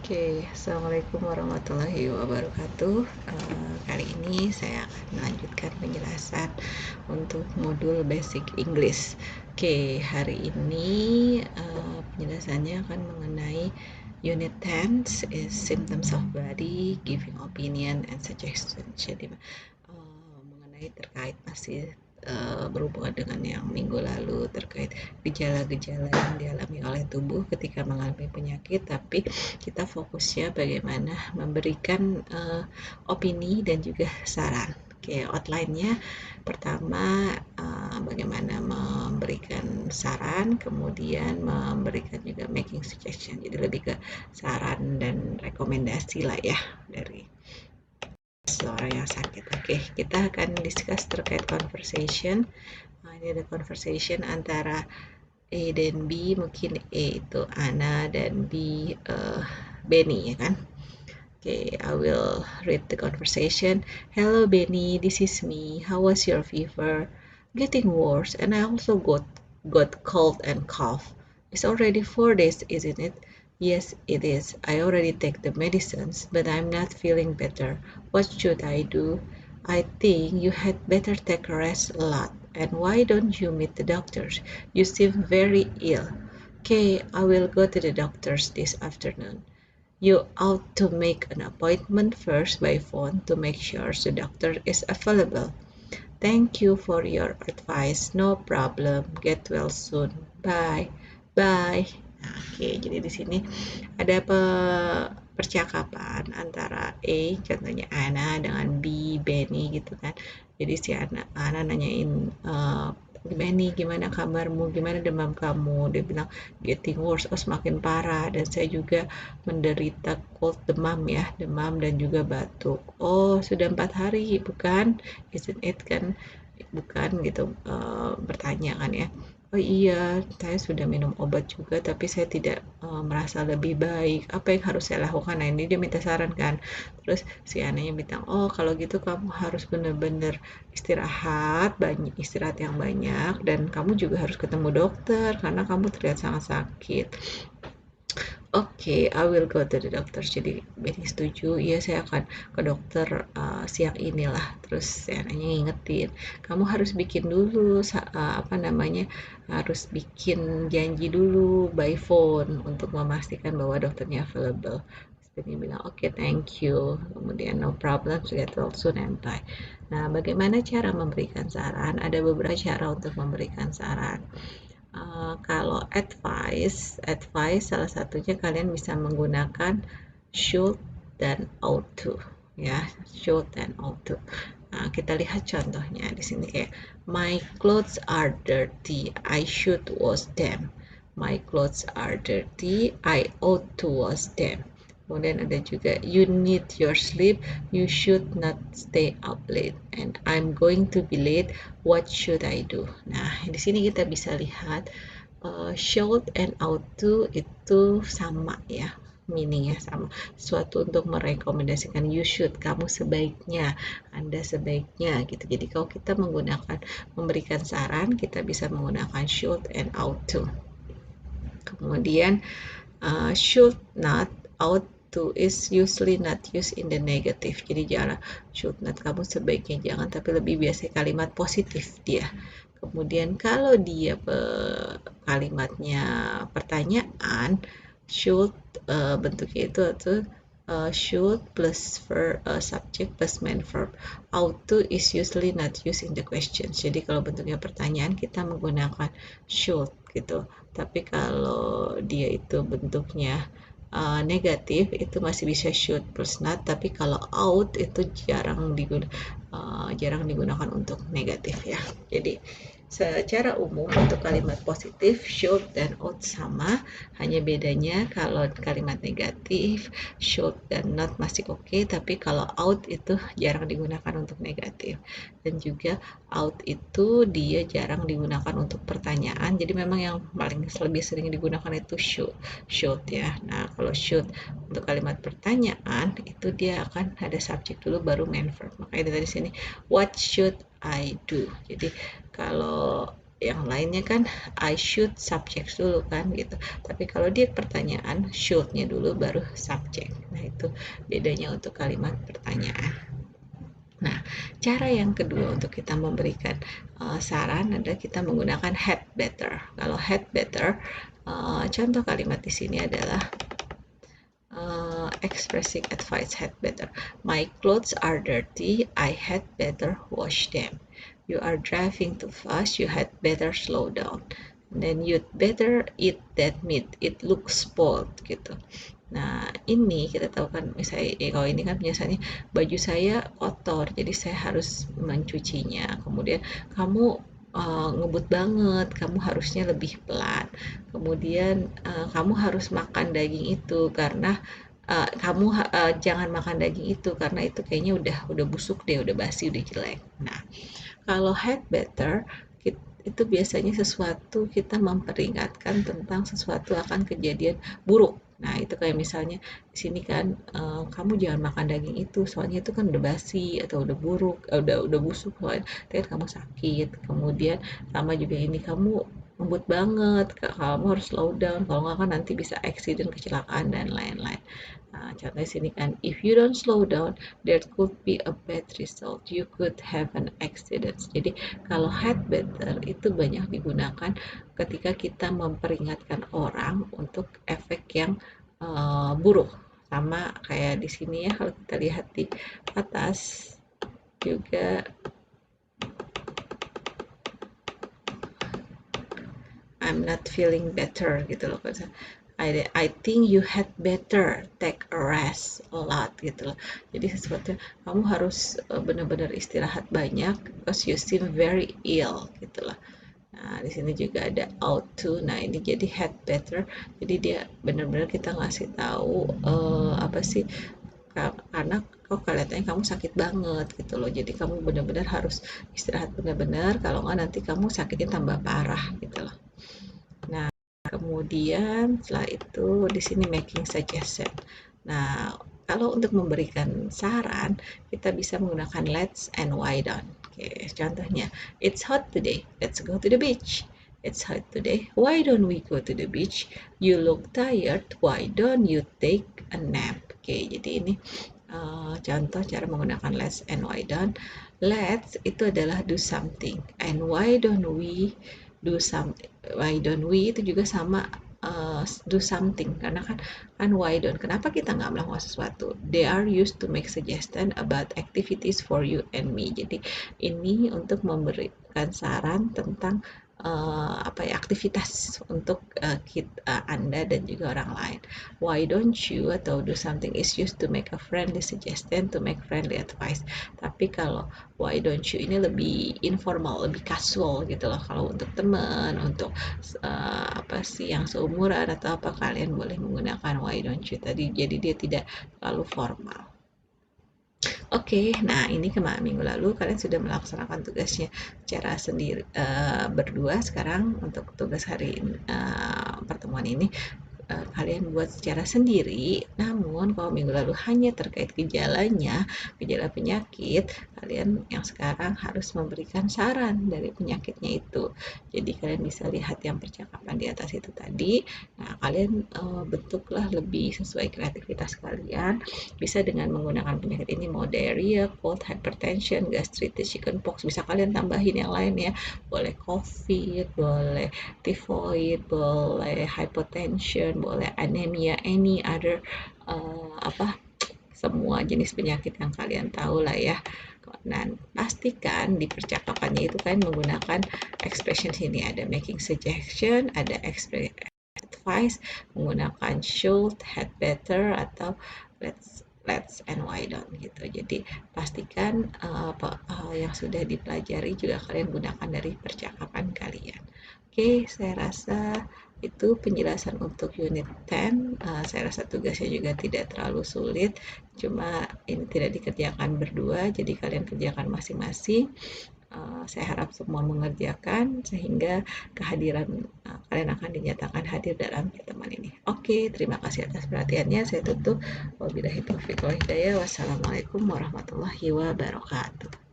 Oke, Assalamualaikum warahmatullahi wabarakatuh. Kali ini saya akan melanjutkan penjelasan untuk modul Basic English. Oke, hari ini penjelasannya akan mengenai Unit 10 is Symptoms of Body, Giving Opinion and Suggestion. Jadi mengenai terkait masih berhubungan dengan yang minggu lalu terkait gejala-gejala yang dialami oleh tubuh ketika mengalami penyakit, tapi kita fokusnya bagaimana memberikan opini dan juga saran. Oke, outline-nya pertama bagaimana memberikan saran, kemudian memberikan juga making suggestion. Jadi lebih ke saran dan rekomendasi lah ya dari seorang yang sakit. Oke, kita akan discuss terkait conversation. Ini ada conversation antara A dan B, mungkin A itu Ana dan B Benny ya kan. Okay, I will read the conversation. Hello Benny, this is me. How was your fever? Getting worse, and I also got cold and cough. It's already 4 days, isn't it? Yes, it is. I already take the medicines, but I'm not feeling better. What should I do? I think you had better take a rest a lot. And why don't you meet the doctors? You seem very ill. Okay, I will go to the doctors this afternoon. You ought to make an appointment first by phone to make sure the doctor is available. Thank you for your advice. No problem. Get well soon. Bye. Bye. Nah, oke, jadi di sini ada percakapan antara A, contohnya Ana, dengan B, Benny gitu kan. Jadi si Ana nanyain Benny, gimana kabarmu, gimana demam kamu? Dia bilang getting worse, semakin parah, dan saya juga menderita cold, demam ya, demam dan juga batuk. Oh, sudah 4 hari bukan? Isn't it kan? Bukan gitu, bertanya kan ya. Oh iya, saya sudah minum obat juga tapi saya tidak merasa lebih baik. Apa yang harus saya lakukan? Nah, ini dia minta saran kan. Terus si anaknya bilang, oh kalau gitu kamu harus benar-benar istirahat, istirahat yang banyak, dan kamu juga harus ketemu dokter karena kamu terlihat sangat sakit. Oke, I will go to the doctor. Jadi Benny setuju, iya saya akan ke dokter siang inilah. Terus saya nanya ngingetin, kamu harus bikin dulu harus bikin janji dulu by phone untuk memastikan bahwa dokternya available. Benny bilang oke, thank you. Kemudian no problem, get well soon and bye. Nah, bagaimana cara memberikan saran? Ada beberapa cara untuk memberikan saran. Kalau advice salah satunya kalian bisa menggunakan should dan ought to ya, should dan ought to. Nah, kita lihat contohnya di sini kayak my clothes are dirty, I should wash them. My clothes are dirty, I ought to wash them. Kemudian ada juga you need your sleep, you should not stay up late, and I'm going to be late, what should I do? Nah, di sini kita bisa lihat should and ought to itu sama ya, meaningnya sama, sesuatu untuk merekomendasikan. You should, kamu sebaiknya, Anda sebaiknya gitu. Jadi kalau kita memberikan saran, kita bisa menggunakan should and ought to. Kemudian should not, ought to is usually not used in the negative. Jadi jangan should not, kamu sebaiknya jangan, tapi lebih biasa kalimat positif dia. Kemudian kalau dia kalimatnya pertanyaan, should bentuknya itu should plus subject plus main verb. Ought to is usually not used in the question. Jadi kalau bentuknya pertanyaan kita menggunakan should gitu. Tapi kalau dia itu bentuknya negatif itu masih bisa should plus not, tapi kalau ought itu jarang digunakan untuk negatif ya. Jadi secara umum untuk kalimat positif should dan ought sama, hanya bedanya kalau kalimat negatif should dan not masih oke, tapi kalau ought itu jarang digunakan untuk negatif. Dan juga ought itu dia jarang digunakan untuk pertanyaan, jadi memang yang lebih sering digunakan itu should ya. Nah, kalau should untuk kalimat pertanyaan itu dia akan ada subjek dulu baru main verb. Makanya dari sini what should I do. Jadi kalau yang lainnya kan I should subject dulu kan gitu. Tapi kalau dia pertanyaan, should-nya dulu baru subject. Nah, itu bedanya untuk kalimat pertanyaan. Nah, cara yang kedua untuk kita memberikan saran adalah kita menggunakan had better. Kalau had better, contoh kalimat di sini adalah expressing advice had better. My clothes are dirty. I had better wash them. You are driving too fast. You had better slow down. Then you'd better eat that meat. It looks spoiled gitu. Nah, ini kita tahu kan misalnya kalau ini kan biasanya baju saya kotor, jadi saya harus mencucinya. Kemudian kamu ngebut banget, kamu harusnya lebih pelan. Kemudian kamu harus makan daging itu karena kamu jangan makan daging itu karena itu kayaknya udah busuk deh, udah basi, udah jelek. Nah, kalau had better itu biasanya sesuatu kita memperingatkan tentang sesuatu akan kejadian buruk. Nah, itu kayak misalnya di sini kan kamu jangan makan daging itu soalnya itu kan udah basi atau udah buruk, udah busuk soalnya kan kamu sakit. Kemudian sama juga ini kamu ngebut banget, kamu harus slow down kalau nggak kan nanti bisa accident, kecelakaan dan lain-lain. Nah, contohnya sini kan if you don't slow down there could be a bad result, you could have an accident. Jadi kalau had better itu banyak digunakan ketika kita memperingatkan orang untuk efek yang buruk. Sama kayak di sini ya, kalau kita lihat di atas juga I'm not feeling better gitu loh. I think you had better take a rest a lot gitu loh. Jadi sesuatu kamu harus benar-benar istirahat banyak because you seem very ill gitu loh. Nah, di sini juga ada ought to. Nah, ini jadi had better. Jadi dia benar-benar kita ngasih tahu apa sih karena kok kelihatannya kamu sakit banget gitu loh. Jadi kamu benar-benar harus istirahat benar-benar kalau nggak nanti kamu sakitnya tambah parah gitu loh. Nah, kemudian setelah itu di sini making suggestion. Nah, kalau untuk memberikan saran, kita bisa menggunakan let's and why don't. Oke, contohnya, it's hot today. Let's go to the beach. It's hot today. Why don't we go to the beach? You look tired. Why don't you take a nap? Oke, jadi ini contoh cara menggunakan let's and why don't. Let's itu adalah do something. And why don't we do something? Why don't we itu juga sama do something karena kan why don't kenapa kita nggak melakukan sesuatu, they are used to make suggestion about activities for you and me. Jadi ini untuk memberikan saran tentang apa ya aktivitas untuk Anda dan juga orang lain. Why don't you atau do something is used to make a friendly suggestion, to make friendly advice. Tapi kalau why don't you ini lebih informal, lebih casual gitu loh. Kalau untuk teman, untuk apa sih yang seumuran atau apa, kalian boleh menggunakan why don't you tadi. Jadi dia tidak terlalu formal. Oke, nah ini kemarin minggu lalu kalian sudah melaksanakan tugasnya secara sendiri berdua. Sekarang untuk tugas hari pertemuan ini kalian buat secara sendiri. Namun kalau minggu lalu hanya terkait gejalanya, gejala penyakit, kalian yang sekarang harus memberikan saran dari penyakitnya itu. Jadi kalian bisa lihat yang percakapan di atas itu tadi. Nah, kalian bentuklah lebih sesuai kreativitas kalian. Bisa dengan menggunakan penyakit ini mau diarrhea, cold, hypertension, gastritis, chickenpox. Bisa kalian tambahin yang lain ya. Boleh COVID, boleh typhoid, boleh hypotension, boleh anemia, any other semua jenis penyakit yang kalian tahu lah ya. Dan pastikan di percakapannya itu kan menggunakan expression sini, ada making suggestion, ada advice, menggunakan should, had better, atau let's and why don't gitu. Jadi pastikan yang sudah dipelajari juga kalian gunakan dari percakapan kalian. Oke, saya rasa itu penjelasan untuk unit 10. Saya rasa tugasnya juga tidak terlalu sulit, cuma ini tidak dikerjakan berdua, jadi kalian kerjakan masing-masing. Saya harap semua mengerjakan sehingga kehadiran kalian akan dinyatakan hadir dalam pertemuan ini. Oke, terima kasih atas perhatiannya. Saya tutup. Wabillahi taufiq wal hidayah. Wassalamualaikum warahmatullahi wabarakatuh.